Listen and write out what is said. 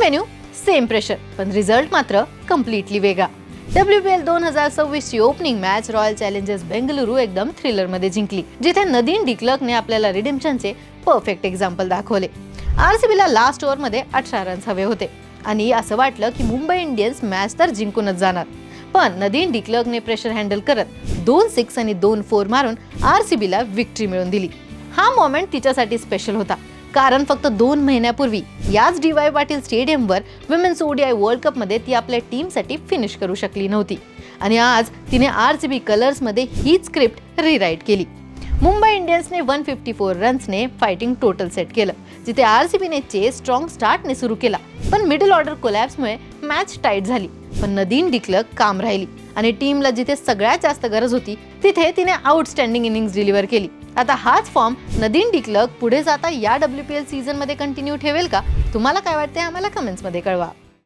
Venue, same pressure, पण result मात्र completely वेगळा. WPL 2026 ची opening match royal challengers Bengaluru एकदम थ्रिलर मध्ये जिंकली, जिथे नदीन डिक्लर्कने आपल्याला रिडेम्पशनचे परफेक्ट एक्झाम्पल दाखवले. RCBला लास्ट ओव्हर मध्ये 18 रन्स हवे होते आणि असं वाटलं की मुंबई इंडियन्स मॅच तर जिंकूनच जाणार. पण नदीन डिक्लर्कने प्रेशर हँडल करत 2 6 आणि 2 4 मारून RCBला विक्ट्री मिळवून दिली. हा मोमेंट तिच्यासाठी स्पेशल होता, कारण फक्त 2 महिन्यापूर्वी याच DY पाटील स्टेडियमवर विमेन्स ODI वर्ल्ड कप मध्ये ती आपल्या टीमसाठी फिनिश करू शकली नव्हती आणि आज तिने RCB कलर्स मध्ये हीच स्क्रिप्ट रिराईट केली. मुंबई इंडियन्सने 154 रन्सने फायटिंग टोटल सेट केलं, जिथे RCBने चेस स्ट्रॉंग स्टार्टने सुरू केला, पण मिडल ऑर्डर कोलॅप्समुळे मॅच टाईट झाली. पण नदीन डिक्लर्क काम राहिली आणि टीमला जिथे सगळ्यात जास्त गरज होती तिथे तिने आउटस्टँडिंग इनिंग्स डिलिव्हर केली. आता हाच फॉर्म नदीन डिक्लर्क पुढे जाता या WPL सीझन मध्ये कंटिन्यू ठेवेल का? तुम्हाला काय वाटते आम्हाला कमेंट्स मध्ये कळवा.